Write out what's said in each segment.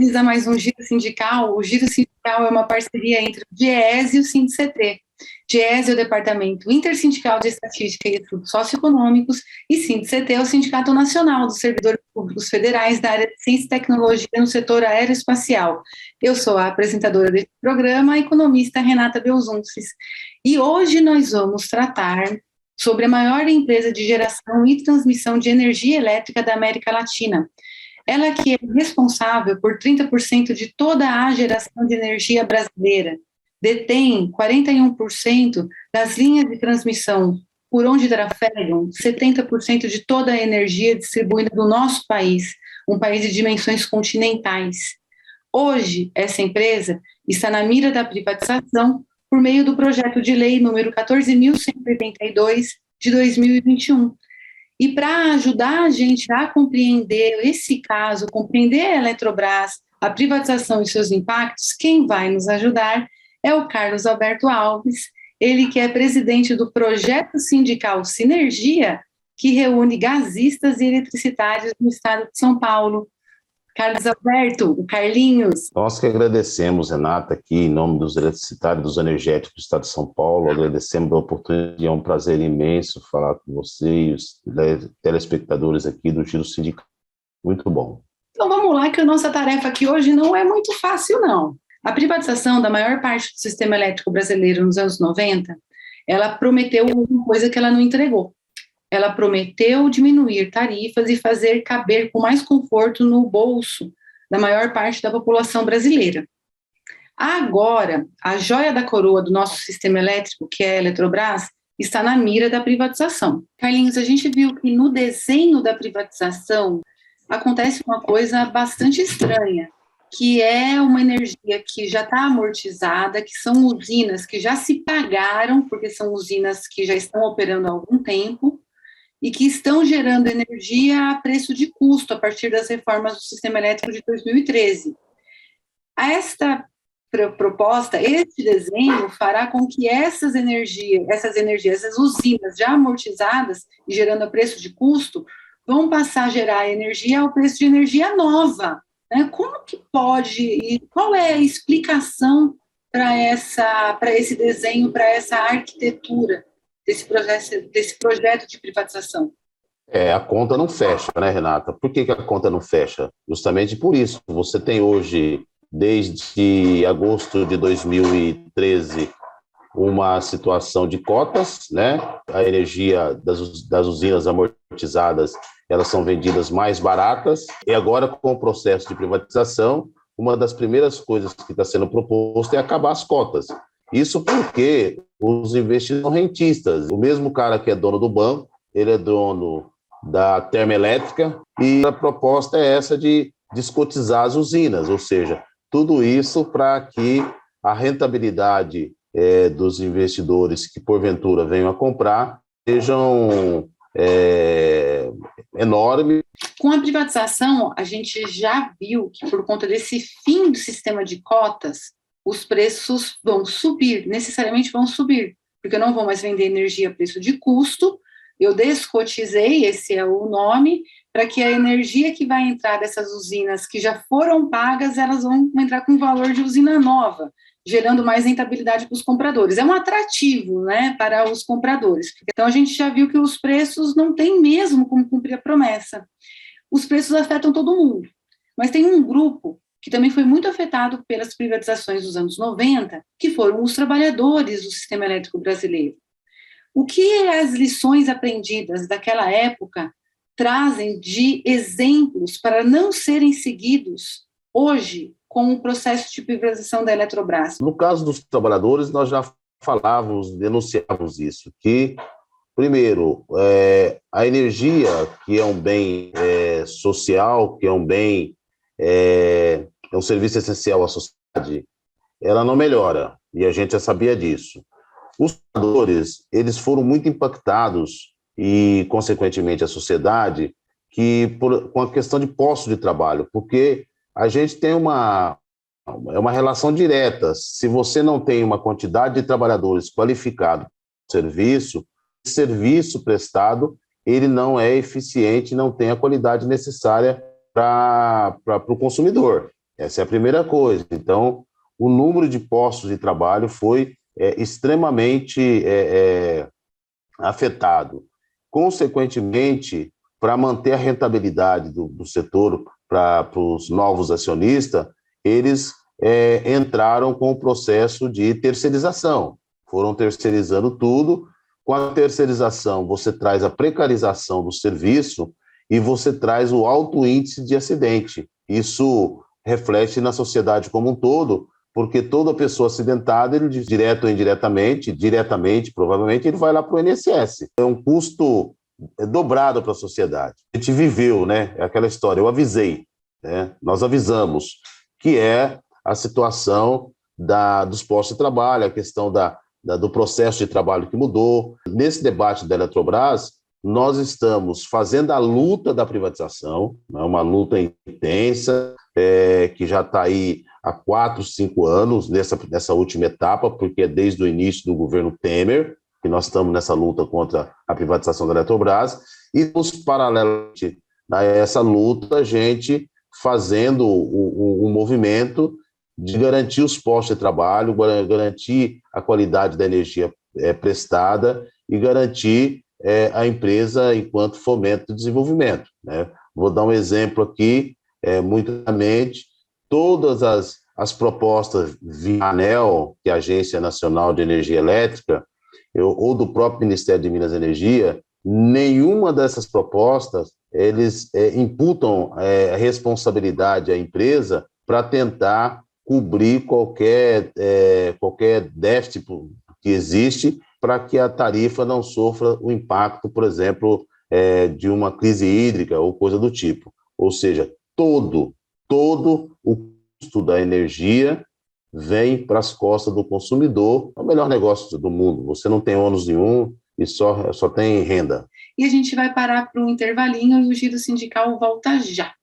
bem-vindos a mais um Giro Sindical. O Giro Sindical é uma parceria entre o DIEESE e o SINDICT. DIEESE é o Departamento Intersindical de Estatística e Estudos Socioeconômicos e SINDICT é o Sindicato Nacional dos Servidores Públicos Federais da área de Ciência e Tecnologia no setor aeroespacial. Eu sou a apresentadora deste programa, a economista Renata Belzunces. E hoje nós vamos tratar sobre a maior empresa de geração e transmissão de energia elétrica da América Latina. Ela que é responsável por 30% de toda a geração de energia brasileira, detém 41% das linhas de transmissão por onde trafegam 70% de toda a energia distribuída no nosso país, um país de dimensões continentais. Hoje, essa empresa está na mira da privatização por meio do projeto de lei número 14.182 de 2021. E para ajudar a gente a compreender esse caso, compreender a Eletrobras, a privatização e seus impactos, quem vai nos ajudar é o Carlos Alberto Alves, ele que é presidente do projeto sindical Sinergia, que reúne gasistas e eletricitários no estado de São Paulo. Carlos Alberto, o Carlinhos. Nós que agradecemos, Renata, aqui em nome dos eletricitários, dos energéticos do estado de São Paulo, agradecemos a oportunidade, é um prazer imenso falar com você e os telespectadores aqui do Giro Sindical. Muito bom. Então vamos lá, que a nossa tarefa aqui hoje não é muito fácil, não. A privatização da maior parte do sistema elétrico brasileiro nos anos 90, ela prometeu uma coisa que ela não entregou. Ela prometeu diminuir tarifas e fazer caber com mais conforto no bolso da maior parte da população brasileira. Agora, a joia da coroa do nosso sistema elétrico, que é a Eletrobras, está na mira da privatização. Carlinhos, a gente viu que no desenho da privatização acontece uma coisa bastante estranha, que é uma energia que já está amortizada, que são usinas que já se pagaram, porque são usinas que já estão operando há algum tempo, e que estão gerando energia a preço de custo a partir das reformas do sistema elétrico de 2013. Esta proposta, este desenho fará com que essas usinas já amortizadas e gerando a preço de custo, vão passar a gerar energia ao preço de energia nova. Né? Como que pode, e qual é a explicação para esse desenho, para essa arquitetura desse projeto de privatização? A conta não fecha, né, Renata? Por que a conta não fecha? Justamente por isso. Você tem hoje, desde agosto de 2013, uma situação de cotas, né? A energia das usinas amortizadas, elas são vendidas mais baratas, e agora, com o processo de privatização, uma das primeiras coisas que está sendo proposto é acabar as cotas. Isso porque os investidores são rentistas. O mesmo cara que é dono do banco, ele é dono da termoelétrica, e a proposta é essa de descotizar as usinas, ou seja, tudo isso para que a rentabilidade dos investidores que porventura venham a comprar sejam enormes. Com a privatização, a gente já viu que por conta desse fim do sistema de cotas, os preços vão subir, necessariamente vão subir, porque eu não vou mais vender energia a preço de custo, eu descotizei, esse é o nome, para que a energia que vai entrar dessas usinas que já foram pagas, elas vão entrar com valor de usina nova, gerando mais rentabilidade para os compradores. É um atrativo, né, para os compradores. Então, a gente já viu que os preços não têm mesmo como cumprir a promessa. Os preços afetam todo mundo, mas tem um grupo que também foi muito afetado pelas privatizações dos anos 90, que foram os trabalhadores do sistema elétrico brasileiro. O que as lições aprendidas daquela época trazem de exemplos para não serem seguidos hoje com o processo de privatização da Eletrobras? No caso dos trabalhadores, nós já denunciávamos isso, que, primeiro, a energia, que é um bem social, que é um bem... é um serviço essencial à sociedade, ela não melhora, e a gente já sabia disso. Os trabalhadores, eles foram muito impactados, e, consequentemente, a sociedade, com a questão de posto de trabalho, porque a gente tem uma relação direta. Se você não tem uma quantidade de trabalhadores qualificados para o serviço prestado, ele não é eficiente, não tem a qualidade necessária para o consumidor. Essa é a primeira coisa. Então, o número de postos de trabalho foi extremamente afetado. Consequentemente, para manter a rentabilidade do setor para os novos acionistas, eles entraram com o processo de terceirização. Foram terceirizando tudo. Com a terceirização, você traz a precarização do serviço e você traz o alto índice de acidente. Isso reflete na sociedade como um todo, porque toda pessoa acidentada, ele, direto ou diretamente, provavelmente, ele vai lá para o INSS. É um custo dobrado para a sociedade. A gente viveu, né? É aquela história, eu avisei, né? Nós avisamos, que é a situação dos postos de trabalho, a questão do processo de trabalho que mudou. Nesse debate da Eletrobras, nós estamos fazendo a luta da privatização, né? Uma luta intensa, que já está aí há 4, 5 anos nessa última etapa, porque é desde o início do governo Temer que nós estamos nessa luta contra a privatização da Eletrobras, e, paralelamente a essa luta, a gente fazendo um movimento de garantir os postos de trabalho, garantir a qualidade da energia prestada e garantir a empresa enquanto fomento do desenvolvimento, né? Vou dar um exemplo aqui, muito rapidamente. Todas as propostas via ANEEL, que é a Agência Nacional de Energia Elétrica, ou do próprio Ministério de Minas e Energia, nenhuma dessas propostas, eles imputam a responsabilidade à empresa para tentar cobrir qualquer déficit que existe, para que a tarifa não sofra o impacto, por exemplo, de uma crise hídrica ou coisa do tipo. Ou seja, todo o custo da energia vem para as costas do consumidor. É o melhor negócio do mundo. Você não tem ônus nenhum e só tem renda. E a gente vai parar para um intervalinho e o Giro Sindical volta já.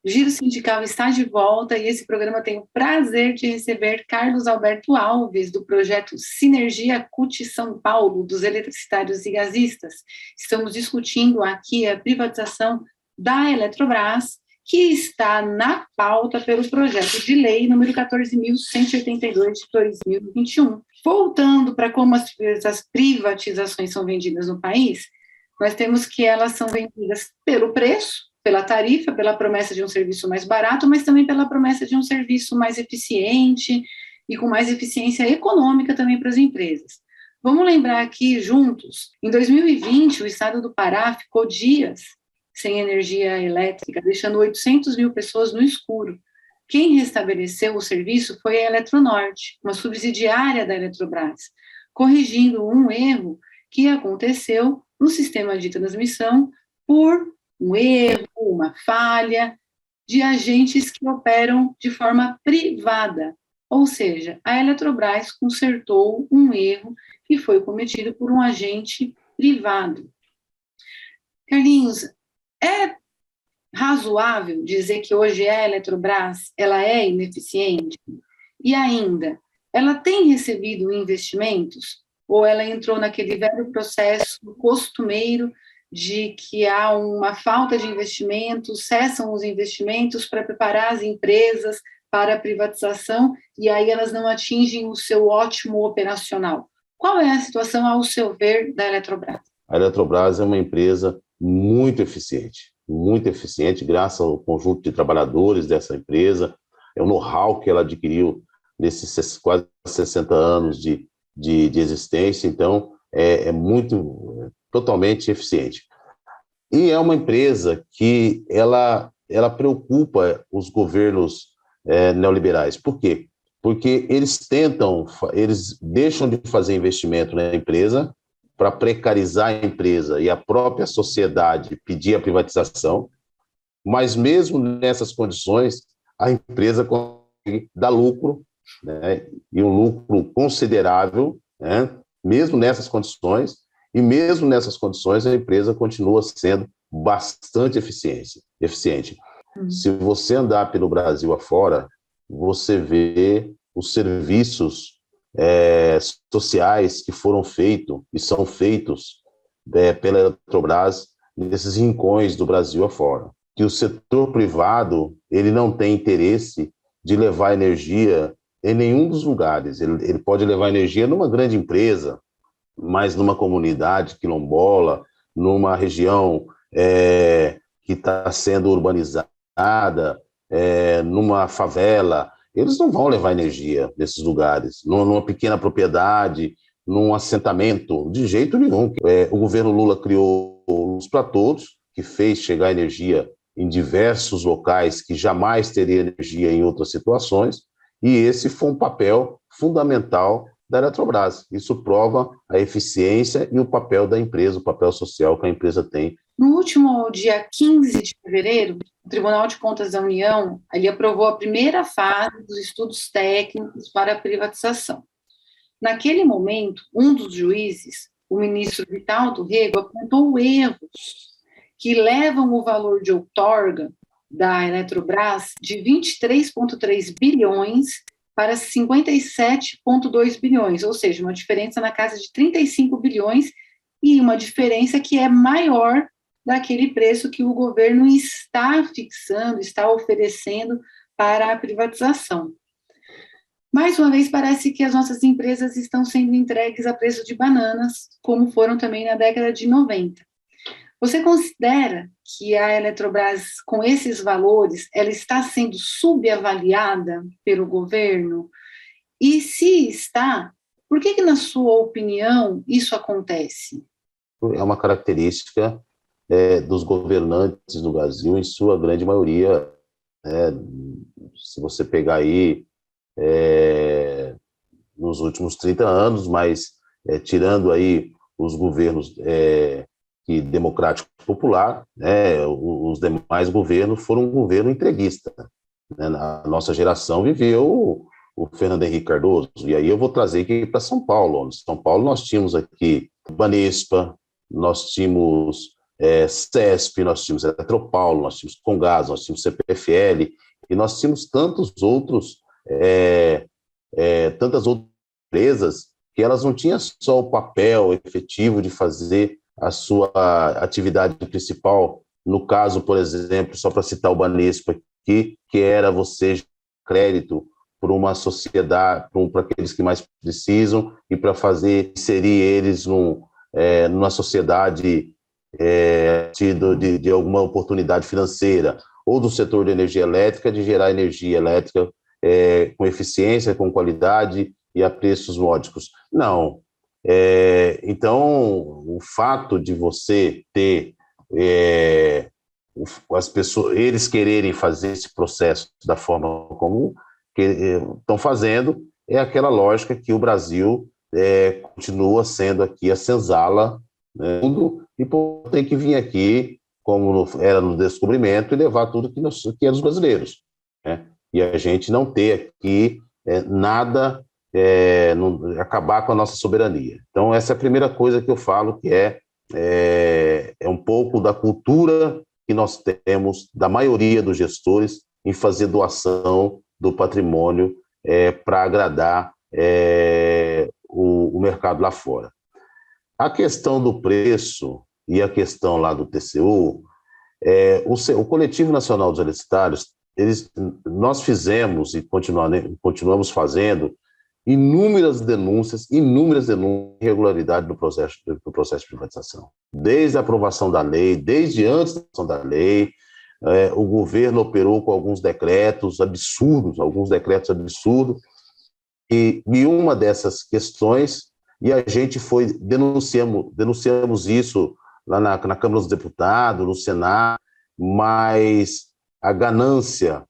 O Giro Sindical está de volta e esse programa tem o prazer de receber Carlos Alberto Alves, do projeto Sinergia CUT São Paulo, dos eletricitários e gasistas. Estamos discutindo aqui a privatização da Eletrobras, que está na pauta pelo projeto de lei número 14.182 de 2021. Voltando para como as privatizações são vendidas no país, nós temos que elas são vendidas pelo preço, pela tarifa, pela promessa de um serviço mais barato, mas também pela promessa de um serviço mais eficiente e com mais eficiência econômica também para as empresas. Vamos lembrar aqui juntos, em 2020, o estado do Pará ficou dias sem energia elétrica, deixando 800 mil pessoas no escuro. Quem restabeleceu o serviço foi a Eletronorte, uma subsidiária da Eletrobras, corrigindo um erro que aconteceu no sistema de transmissão por um erro, uma falha de agentes que operam de forma privada. Ou seja, a Eletrobras consertou um erro que foi cometido por um agente privado. Carlinhos, é razoável dizer que hoje a Eletrobras ela é ineficiente? E ainda, ela tem recebido investimentos? Ou ela entrou naquele velho processo costumeiro de que há uma falta de investimentos, cessam os investimentos para preparar as empresas para a privatização e aí elas não atingem o seu ótimo operacional? Qual é a situação, ao seu ver, da Eletrobras? A Eletrobras é uma empresa muito eficiente, graças ao conjunto de trabalhadores dessa empresa, é o know-how que ela adquiriu nesses quase 60 anos de existência, então totalmente eficiente. E é uma empresa que ela preocupa os governos neoliberais. Por quê? Porque eles deixam de fazer investimento na empresa para precarizar a empresa e a própria sociedade pedir a privatização, mas mesmo nessas condições, a empresa consegue dar lucro, né, e um lucro considerável, né, mesmo nessas condições, e mesmo nessas condições a empresa continua sendo bastante eficiente. Se você andar pelo Brasil afora, você vê os serviços sociais que foram feitos e são feitos pela Eletrobras nesses rincões do Brasil afora. Que o setor privado ele não tem interesse de levar energia em nenhum dos lugares. Ele pode levar energia numa grande empresa, mas numa comunidade quilombola, numa região que está sendo urbanizada, numa favela, eles não vão levar energia nesses lugares, numa pequena propriedade, num assentamento, de jeito nenhum. O governo Lula criou Luz para Todos, que fez chegar energia em diversos locais que jamais teria energia em outras situações, e esse foi um papel fundamental da Eletrobras. Isso prova a eficiência e o papel da empresa, o papel social que a empresa tem. No último dia 15 de fevereiro, o Tribunal de Contas da União ele aprovou a primeira fase dos estudos técnicos para a privatização. Naquele momento, um dos juízes, o ministro Vital do Rego, apontou erros que levam o valor de outorga da Eletrobras de 23,3 bilhões para 57,2 bilhões, ou seja, uma diferença na casa de 35 bilhões e uma diferença que é maior daquele preço que o governo está fixando, está oferecendo para a privatização. Mais uma vez, parece que as nossas empresas estão sendo entregues a preço de bananas, como foram também na década de 90. Você considera que a Eletrobras, com esses valores, ela está sendo subavaliada pelo governo? E se está, por que, na sua opinião, isso acontece? É uma característica dos governantes no Brasil, em sua grande maioria. Se você pegar aí nos últimos 30 anos, mas tirando aí os governos democrático popular, os demais governos foram um governo entreguista. A nossa geração viveu o Fernando Henrique Cardoso, e aí eu vou trazer aqui para São Paulo. Em São Paulo nós tínhamos aqui Banespa, nós tínhamos CESP, nós tínhamos Eletropaulo, nós tínhamos Comgás, nós tínhamos CPFL, e nós tínhamos tantas outras empresas que elas não tinham só o papel efetivo de fazer a sua atividade principal, no caso, por exemplo, só para citar o Banespa aqui, que era você crédito para uma sociedade, para aqueles que mais precisam e para fazer inserir eles numa sociedade de alguma oportunidade financeira, ou do setor de energia elétrica, de gerar energia elétrica com eficiência, com qualidade e a preços módicos. Não. Então, o fato de você ter as pessoas, eles quererem fazer esse processo da forma como que estão fazendo, é aquela lógica que o Brasil continua sendo aqui a senzala, né, e tem que vir aqui, como era no descobrimento, e levar tudo que é dos brasileiros, né? E a gente não ter aqui nada, acabar com a nossa soberania. Então, essa é a primeira coisa que eu falo, que é um pouco da cultura que nós temos, da maioria dos gestores, em fazer doação do patrimônio para agradar o mercado lá fora. A questão do preço e a questão lá do TCU, o Coletivo Nacional dos Universitários, nós fizemos e continuamos fazendo inúmeras denúncias de irregularidade do processo de privatização. Desde a aprovação da lei, desde antes da aprovação da lei, o governo operou com alguns decretos absurdos, e uma dessas questões, e a gente denunciamos isso lá na Câmara dos Deputados, no Senado, mas a ganância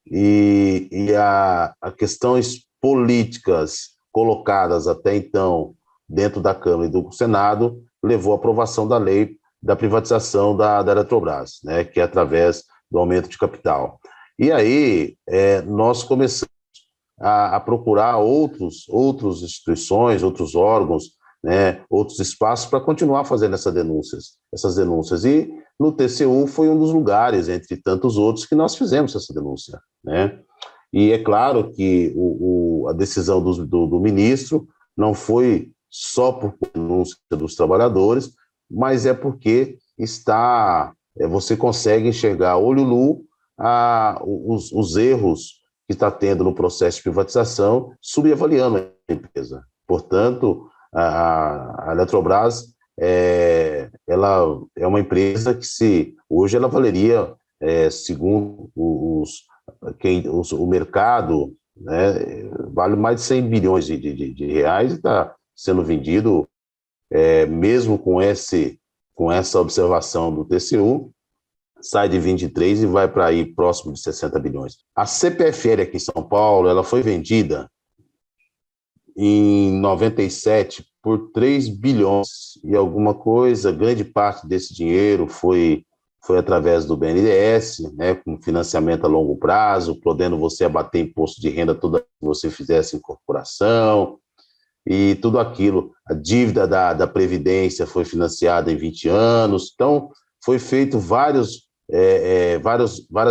e a questões políticas colocadas até então dentro da Câmara e do Senado levou à aprovação da lei da privatização da Eletrobras, né, que é através do aumento de capital. E aí nós começamos a procurar outras instituições, outros órgãos, né, outros espaços para continuar fazendo essas denúncias. E no TCU foi um dos lugares, entre tantos outros, que nós fizemos essa denúncia, né? E é claro que a decisão do ministro não foi só por denúncia dos trabalhadores, mas é porque você consegue enxergar a olho nu os erros que está tendo no processo de privatização, subavaliando a empresa. Portanto, a Eletrobras ela é uma empresa que hoje ela valeria, segundo o mercado, né, vale mais de 100 bilhões de reais e está sendo vendido, mesmo com essa observação do TCU, sai de 23 e vai para aí próximo de 60 bilhões. A CPFL aqui em São Paulo, ela foi vendida em 97 por 3 bilhões e alguma coisa. Grande parte desse dinheiro foi através do BNDES, né, com financiamento a longo prazo, podendo você abater imposto de renda toda que você fizesse incorporação, e tudo aquilo. A dívida da Previdência foi financiada em 20 anos. Então, foi feito várias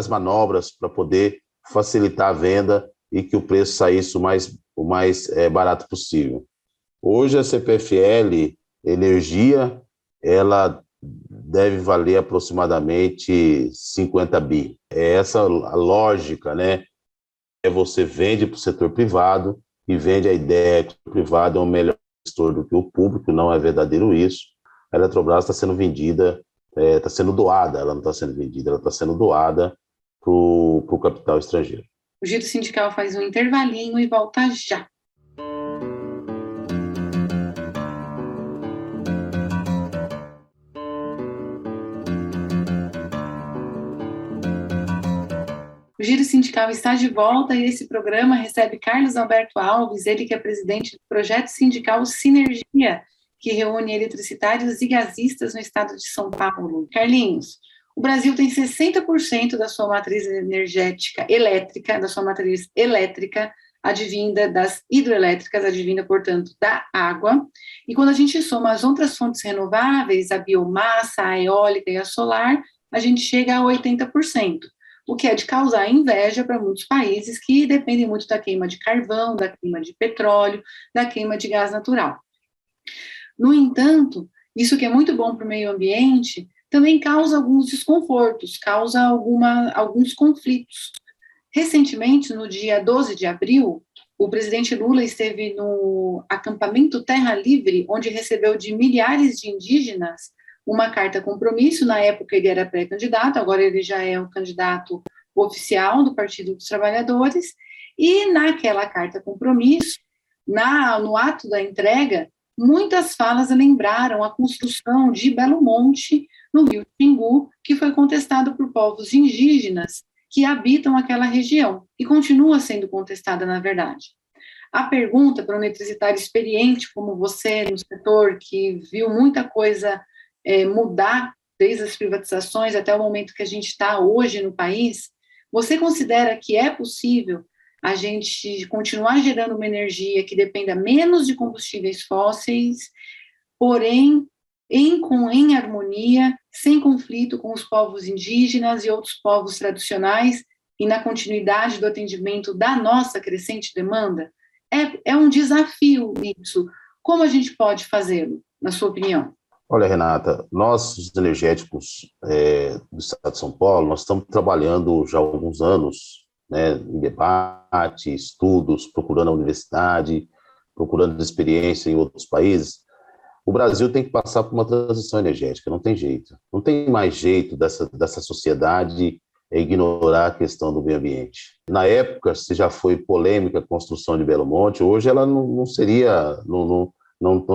manobras para poder facilitar a venda e que o preço saísse o mais barato possível. Hoje, a CPFL Energia, ela deve valer aproximadamente 50 bi. É essa a lógica, né? Você vende para o setor privado e vende a ideia que o privado é um melhor gestor do que o público. Não é verdadeiro isso. A Eletrobras está sendo vendida, está sendo doada, ela não está sendo vendida, ela está sendo doada para o capital estrangeiro. O Giro Sindical faz um intervalinho e volta já. O Giro Sindical está de volta e esse programa recebe Carlos Alberto Alves, ele que é presidente do projeto sindical Sinergia, que reúne eletricitários e gasistas no estado de São Paulo. Carlinhos, o Brasil tem 60% da sua matriz energética elétrica, da sua matriz elétrica advinda das hidroelétricas, advinda, portanto, da água. E quando a gente soma as outras fontes renováveis, a biomassa, a eólica e a solar, a gente chega a 80%. O que é de causar inveja para muitos países que dependem muito da queima de carvão, da queima de petróleo, da queima de gás natural. No entanto, isso que é muito bom para o meio ambiente, também causa alguns desconfortos, causa alguns conflitos. Recentemente, no dia 12 de abril, o presidente Lula esteve no acampamento Terra Livre, onde recebeu de milhares de indígenas uma carta compromisso. Na época ele era pré-candidato, agora ele já é o candidato oficial do Partido dos Trabalhadores, e naquela carta compromisso, no ato da entrega, muitas falas lembraram a construção de Belo Monte, no Rio Xingu, que foi contestado por povos indígenas que habitam aquela região, e continua sendo contestada, na verdade. A pergunta para um eletricitário experiente como você no setor, que viu muita coisa mudar desde as privatizações até o momento que a gente está hoje no país, você considera que é possível a gente continuar gerando uma energia que dependa menos de combustíveis fósseis, porém em harmonia, sem conflito com os povos indígenas e outros povos tradicionais e na continuidade do atendimento da nossa crescente demanda? É um desafio isso. Como a gente pode fazê-lo, na sua opinião? Olha, Renata, nós, os energéticos do estado de São Paulo, nós estamos trabalhando já há alguns anos, né, em debate, estudos, procurando a universidade, procurando experiência em outros países. O Brasil tem que passar por uma transição energética, não tem jeito. Não tem mais jeito dessa sociedade ignorar a questão do meio ambiente. Na época, se já foi polêmica a construção de Belo Monte, hoje ela não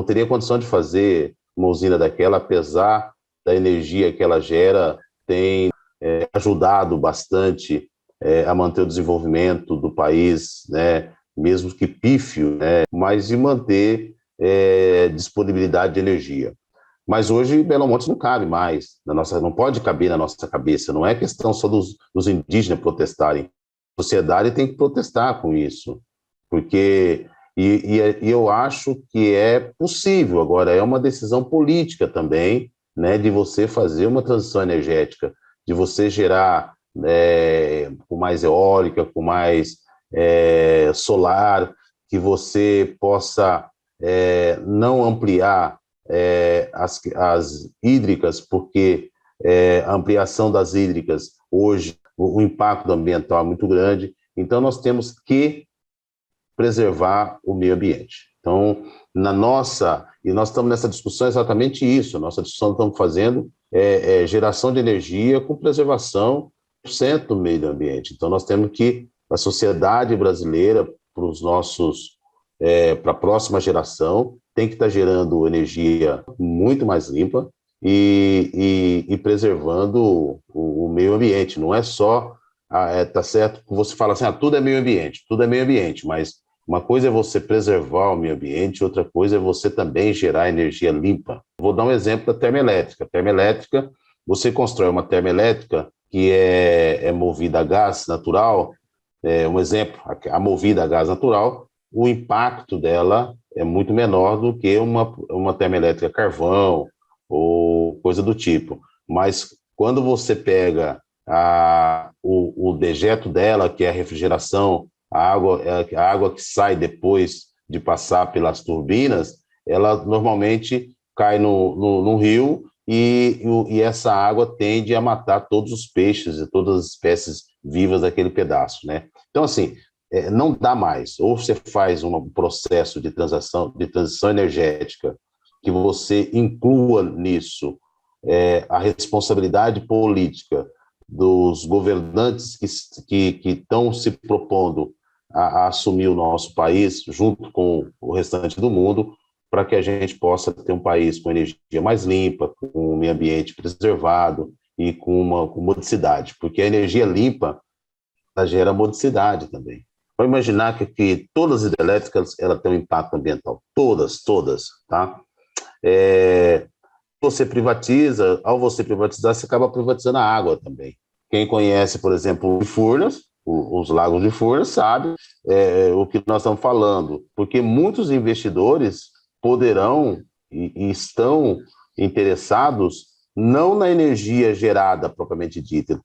teria condição de fazer uma usina daquela, apesar da energia que ela gera, tem ajudado bastante a manter o desenvolvimento do país, né, mesmo que pífio, né, mas de manter disponibilidade de energia. Mas hoje Belo Monte não cabe mais, não pode caber na nossa cabeça, não é questão só dos indígenas protestarem. A sociedade tem que protestar com isso, porque eu acho que é possível. Agora, é uma decisão política também, né, de você fazer uma transição energética, de você gerar com mais eólica, com mais solar, que você possa não ampliar as hídricas, porque a ampliação das hídricas, hoje, o impacto ambiental é muito grande. Então, nós temos que preservar o meio ambiente. Então, e nós estamos nessa discussão exatamente isso, a nossa discussão que estamos fazendo geração de energia com preservação 100% do meio ambiente. Então, nós temos que, a sociedade brasileira, para a próxima geração, tem que estar gerando energia muito mais limpa e preservando o meio ambiente. Não é só, tá certo que você fala assim, tudo é meio ambiente, mas uma coisa é você preservar o meio ambiente, outra coisa é você também gerar energia limpa. Vou dar um exemplo da termoelétrica. Termoelétrica, você constrói uma termoelétrica que é movida a gás natural, um exemplo, a movida a gás natural, o impacto dela é muito menor do que uma termoelétrica a carvão ou coisa do tipo. Mas quando você pega o dejeto dela, que é a refrigeração, a água que sai depois de passar pelas turbinas, ela normalmente cai no rio e essa água tende a matar todos os peixes e todas as espécies vivas daquele pedaço, né? Então, assim, não dá mais. Ou você faz um processo de transição energética que você inclua nisso a responsabilidade política dos governantes que estão se propondo a assumir o nosso país junto com o restante do mundo, para que a gente possa ter um país com energia mais limpa, com um meio ambiente preservado e com modicidade, porque a energia limpa ela gera modicidade também. Vamos imaginar que todas as hidrelétricas ela têm um impacto ambiental, todas, tá? Você privatiza, ao você privatizar, você acaba privatizando a água também. Quem conhece, por exemplo, Furnas, os lagos de Furnas, sabe o que nós estamos falando, porque muitos investidores poderão e estão interessados não na energia gerada propriamente dita,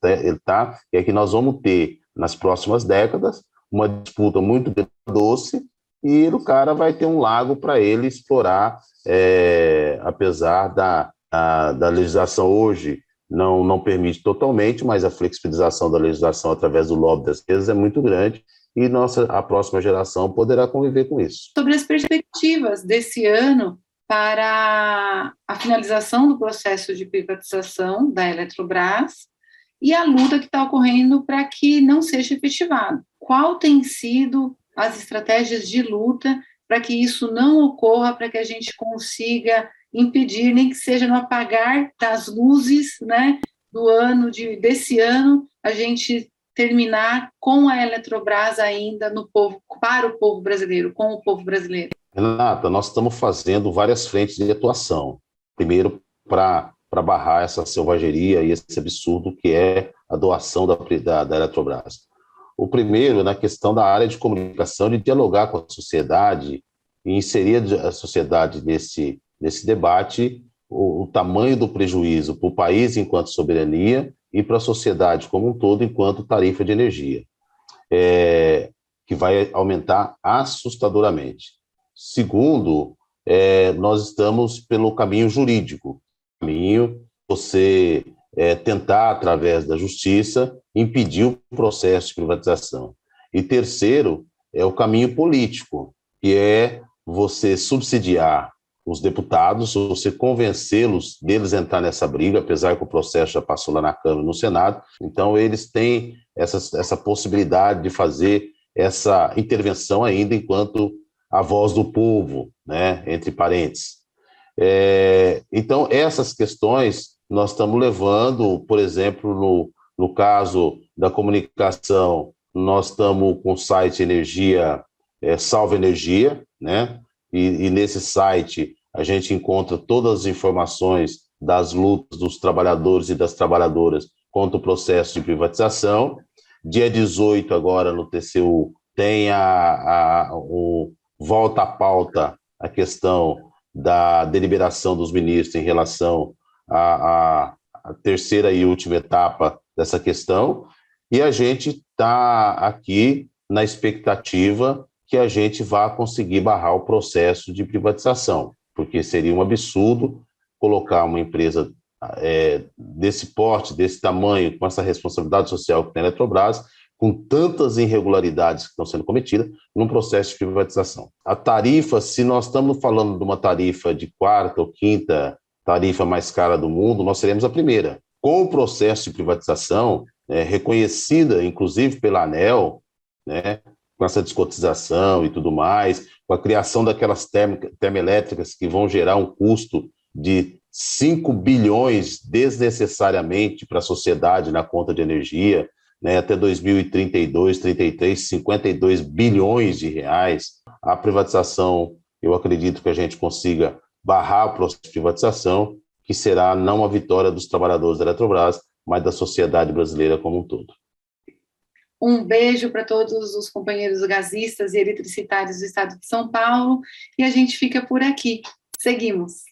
é que nós vamos ter, nas próximas décadas, uma disputa muito doce e o cara vai ter um lago para ele explorar, apesar da legislação hoje não permite totalmente, mas a flexibilização da legislação através do lobby das empresas é muito grande e a próxima geração poderá conviver com isso. Sobre as perspectivas desse ano para a finalização do processo de privatização da Eletrobras e a luta que está ocorrendo para que não seja efetivado. Qual tem sido as estratégias de luta para que isso não ocorra, para que a gente consiga impedir, nem que seja no apagar das luzes, né, desse ano, a gente terminar com a Eletrobras ainda para o povo brasileiro, com o povo brasileiro? Renata, nós estamos fazendo várias frentes de atuação. Primeiro, para barrar essa selvageria e esse absurdo que é a doação da Eletrobras. O primeiro, na questão da área de comunicação, de dialogar com a sociedade e inserir a sociedade nesse debate, o tamanho do prejuízo para o país enquanto soberania e para a sociedade como um todo enquanto tarifa de energia, que vai aumentar assustadoramente. Segundo, nós estamos pelo caminho jurídico, você tentar, através da justiça, impedir o processo de privatização. E terceiro, é o caminho político, que é você subsidiar os deputados, você convencê-los deles a entrar nessa briga, apesar que o processo já passou lá na Câmara e no Senado. Então, eles têm essa possibilidade de fazer essa intervenção ainda enquanto a voz do povo, né, entre parênteses. Então, essas questões nós estamos levando, por exemplo, no caso da comunicação, nós estamos com o site Energia, Salva Energia, né? E nesse site a gente encontra todas as informações das lutas dos trabalhadores e das trabalhadoras contra o processo de privatização. Dia 18, agora no TCU, tem volta à pauta a questão da deliberação dos ministros em relação à terceira e última etapa dessa questão, e a gente está aqui na expectativa que a gente vá conseguir barrar o processo de privatização, porque seria um absurdo colocar uma empresa desse porte, desse tamanho, com essa responsabilidade social que tem a Eletrobras, com tantas irregularidades que estão sendo cometidas, num processo de privatização. A tarifa, se nós estamos falando de uma tarifa de quarta ou quinta tarifa mais cara do mundo, nós seremos a primeira. Com o processo de privatização, reconhecida, inclusive, pela ANEEL, né, com essa descotização e tudo mais, com a criação daquelas termoelétricas que vão gerar um custo de 5 bilhões desnecessariamente para a sociedade na conta de energia, né, até 2032, 33, 52 bilhões de reais. A privatização, eu acredito que a gente consiga barrar o processo de privatização, que será não a vitória dos trabalhadores da Eletrobras, mas da sociedade brasileira como um todo. Um beijo para todos os companheiros gasistas e eletricitários do estado de São Paulo, e a gente fica por aqui. Seguimos.